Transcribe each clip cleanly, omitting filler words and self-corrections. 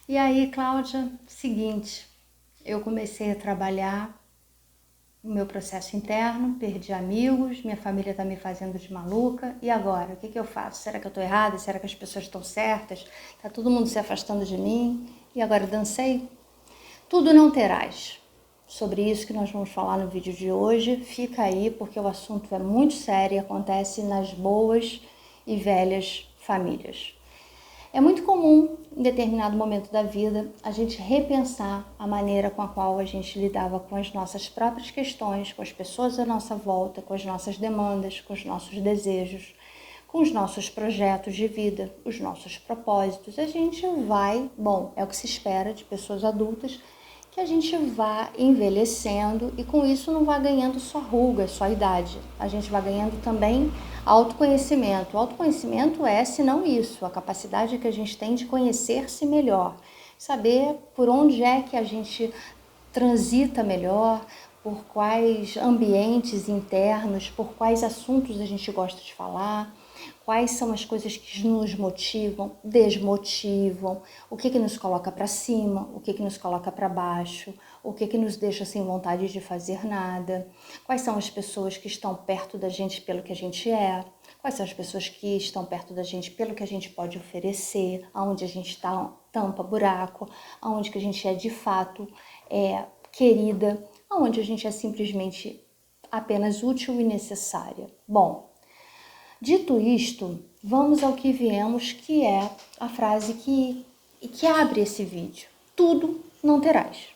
E aí, Cláudia, seguinte, eu comecei a trabalhar o meu processo interno, perdi amigos, minha família tá me fazendo de maluca, e agora? O que que eu faço? Será que eu tô errada? Será que as pessoas estão certas? Tá todo mundo se afastando de mim? E agora dancei? Tudo não terás. Sobre isso que nós vamos falar no vídeo de hoje. Fica aí porque o assunto é muito sério e acontece nas boas e velhas famílias. É muito comum, em determinado momento da vida, a gente repensar a maneira com a qual a gente lidava com as nossas próprias questões, com as pessoas à nossa volta, com as nossas demandas, com os nossos desejos, com os nossos projetos de vida, os nossos propósitos. A gente vai, bom, é o que se espera de pessoas adultas, que a gente vá envelhecendo e com isso não vá ganhando só ruga, só idade. A gente vai ganhando também autoconhecimento. O autoconhecimento é, se não isso, a capacidade que a gente tem de conhecer-se melhor, saber por onde é que a gente transita melhor, por quais ambientes internos, por quais assuntos a gente gosta de falar, quais são as coisas que nos motivam, desmotivam, o que que nos coloca para cima, o que que nos coloca para baixo, o que que nos deixa sem vontade de fazer nada, quais são as pessoas que estão perto da gente pelo que a gente é, quais são as pessoas que estão perto da gente pelo que a gente pode oferecer, aonde a gente está tampa buraco, aonde que a gente é de fato querida, aonde a gente é simplesmente apenas útil e necessária. Bom, dito isto, vamos ao que viemos, que é a frase que abre esse vídeo. Tudo não terás.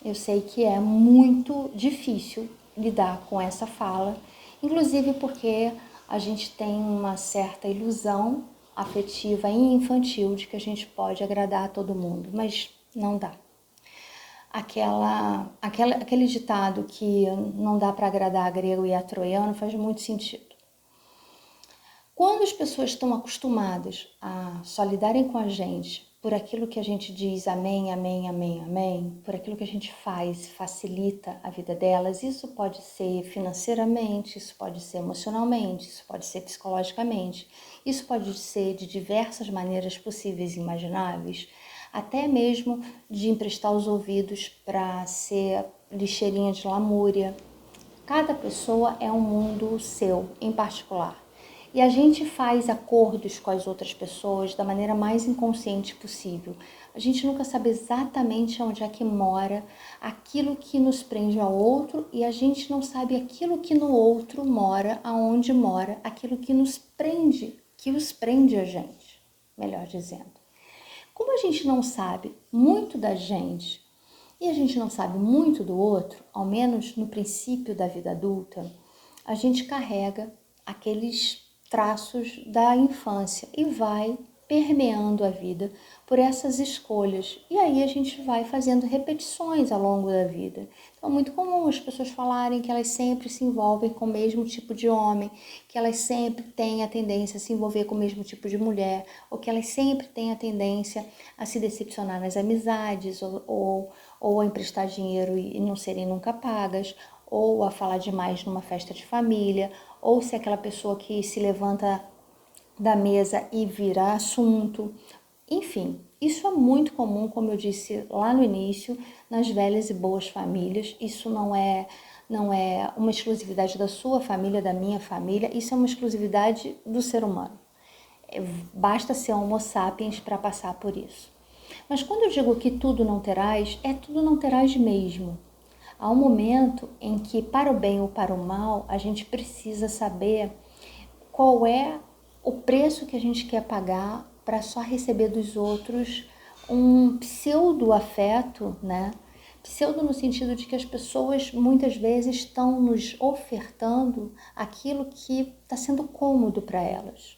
Eu sei que é muito difícil lidar com essa fala, inclusive porque a gente tem uma certa ilusão afetiva e infantil de que a gente pode agradar a todo mundo, mas não dá. Aquele ditado que não dá para agradar a grego e a troiano faz muito sentido. Quando as pessoas estão acostumadas a só lidarem com a gente por aquilo que a gente diz amém, amém, amém, amém, por aquilo que a gente faz, facilita a vida delas, isso pode ser financeiramente, isso pode ser emocionalmente, isso pode ser psicologicamente, isso pode ser de diversas maneiras possíveis e imagináveis, até mesmo de emprestar os ouvidos para ser lixeirinha de lamúria. Cada pessoa é um mundo seu, em particular. E a gente faz acordos com as outras pessoas da maneira mais inconsciente possível. A gente nunca sabe exatamente onde é que mora aquilo que nos prende ao outro e a gente não sabe aquilo que no outro mora, aonde mora aquilo que nos prende, que os prende a gente, melhor dizendo. Como a gente não sabe muito da gente e a gente não sabe muito do outro, ao menos no princípio da vida adulta, a gente carrega aqueles traços da infância e vai permeando a vida por essas escolhas. E aí a gente vai fazendo repetições ao longo da vida. Então é muito comum as pessoas falarem que elas sempre se envolvem com o mesmo tipo de homem, que elas sempre têm a tendência a se envolver com o mesmo tipo de mulher, ou que elas sempre têm a tendência a se decepcionar nas amizades, ou a emprestar dinheiro e não serem nunca pagas, ou a falar demais numa festa de família, ou se é aquela pessoa que se levanta da mesa e vira assunto. Enfim, isso é muito comum, como eu disse lá no início, nas velhas e boas famílias. Isso não é uma exclusividade da sua família, da minha família, isso é uma exclusividade do ser humano. Basta ser homo sapiens para passar por isso. Mas quando eu digo que tudo não terás, é tudo não terás mesmo. Há um momento em que, para o bem ou para o mal, a gente precisa saber qual é o preço que a gente quer pagar para só receber dos outros um pseudo-afeto, né? Pseudo no sentido de que as pessoas muitas vezes estão nos ofertando aquilo que está sendo cômodo para elas.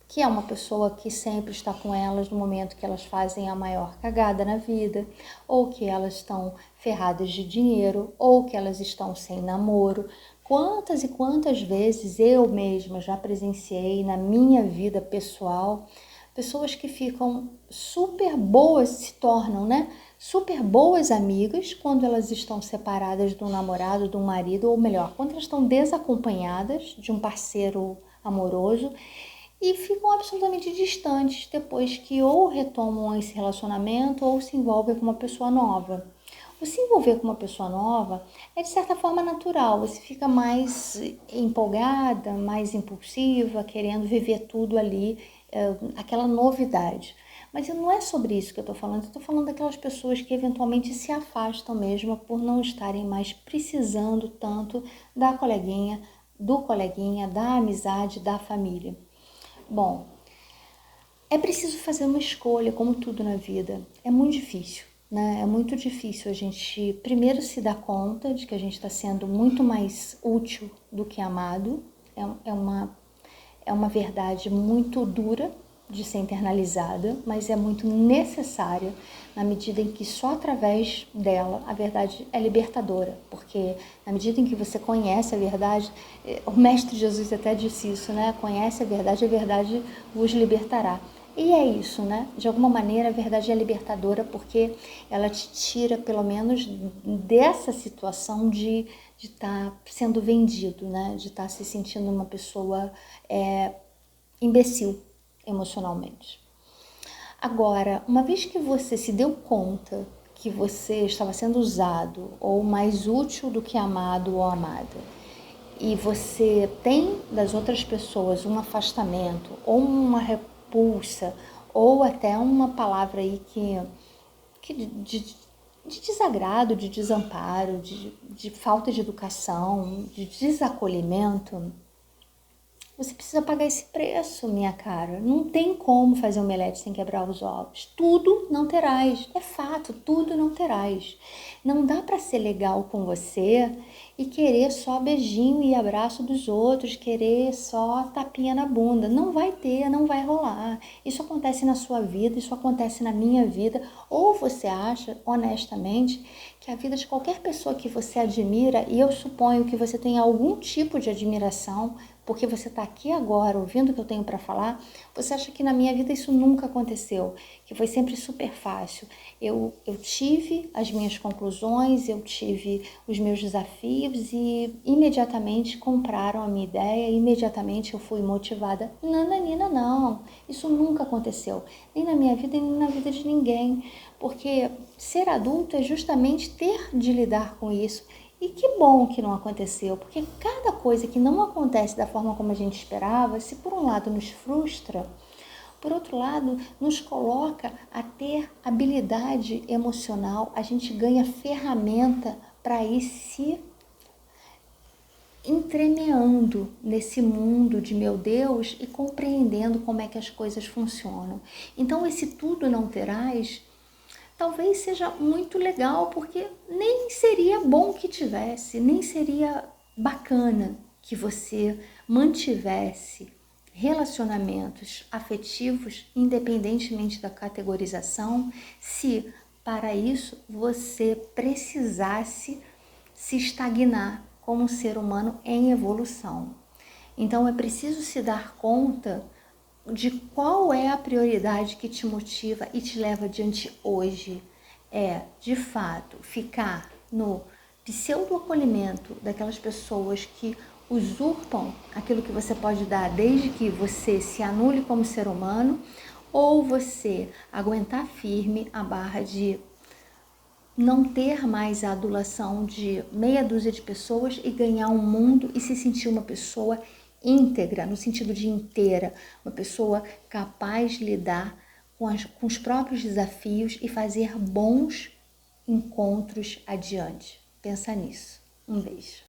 Que é uma pessoa que sempre está com elas no momento que elas fazem a maior cagada na vida, ou que elas estão ferradas de dinheiro, ou que elas estão sem namoro. Quantas e quantas vezes eu mesma já presenciei na minha vida pessoal pessoas que ficam super boas, se tornam, né? Super boas amigas quando elas estão separadas do namorado, do marido, ou melhor, quando elas estão desacompanhadas de um parceiro amoroso, e ficam absolutamente distantes depois que ou retomam esse relacionamento ou se envolvem com uma pessoa nova. O se envolver com uma pessoa nova é de certa forma natural, você fica mais empolgada, mais impulsiva, querendo viver tudo ali, aquela novidade. Mas não é sobre isso que eu estou falando daquelas pessoas que eventualmente se afastam mesmo por não estarem mais precisando tanto da coleguinha, do coleguinha, da amizade, da família. Bom, é preciso fazer uma escolha, como tudo na vida. É muito difícil, né? É muito difícil a gente primeiro se dar conta de que a gente está sendo muito mais útil do que amado. É uma verdade muito dura de ser internalizada, mas é muito necessária na medida em que só através dela a verdade é libertadora, porque na medida em que você conhece a verdade, o Mestre Jesus até disse isso, né? Conhece a verdade vos libertará. E é isso, né? De alguma maneira a verdade é libertadora porque ela te tira pelo menos dessa situação de estar sendo vendido, né? De estar se sentindo uma pessoa imbecil emocionalmente. Agora, uma vez que você se deu conta que você estava sendo usado ou mais útil do que amado ou amada, e você tem das outras pessoas um afastamento ou uma repulsa ou até uma palavra aí de desagrado, de desamparo, de falta de educação, de desacolhimento, você precisa pagar esse preço, minha cara. Não tem como fazer omelete sem quebrar os ovos. Tudo não terás. É fato, tudo não terás. Não dá para ser legal com você e querer só beijinho e abraço dos outros, querer só tapinha na bunda. Não vai ter, não vai rolar. Isso acontece na sua vida, isso acontece na minha vida. Ou você acha, honestamente, que a vida de qualquer pessoa que você admira, e eu suponho que você tem algum tipo de admiração, porque você está aqui agora ouvindo o que eu tenho para falar, você acha que na minha vida isso nunca aconteceu, que foi sempre super fácil. Eu tive as minhas conclusões, eu tive os meus desafios e imediatamente compraram a minha ideia, imediatamente eu fui motivada. Nananina, não, isso nunca aconteceu, nem na minha vida, nem na vida de ninguém, porque ser adulto é justamente ter de lidar com isso. E que bom que não aconteceu, porque cada coisa que não acontece da forma como a gente esperava, se por um lado nos frustra, por outro lado nos coloca a ter habilidade emocional, a gente ganha ferramenta para ir se entremeando nesse mundo de meu Deus e compreendendo como é que as coisas funcionam. Então esse tudo não terás talvez seja muito legal, porque nem seria bom que tivesse, nem seria bacana que você mantivesse relacionamentos afetivos, independentemente da categorização, se para isso você precisasse se estagnar como um ser humano em evolução. Então é preciso se dar conta de qual é a prioridade que te motiva e te leva adiante hoje. É, de fato, ficar no pseudo-acolhimento daquelas pessoas que usurpam aquilo que você pode dar desde que você se anule como ser humano, ou você aguentar firme a barra de não ter mais a adulação de meia dúzia de pessoas e ganhar um mundo e se sentir uma pessoa íntegra, no sentido de inteira, uma pessoa capaz de lidar com os próprios desafios e fazer bons encontros adiante. Pensa nisso. Um beijo.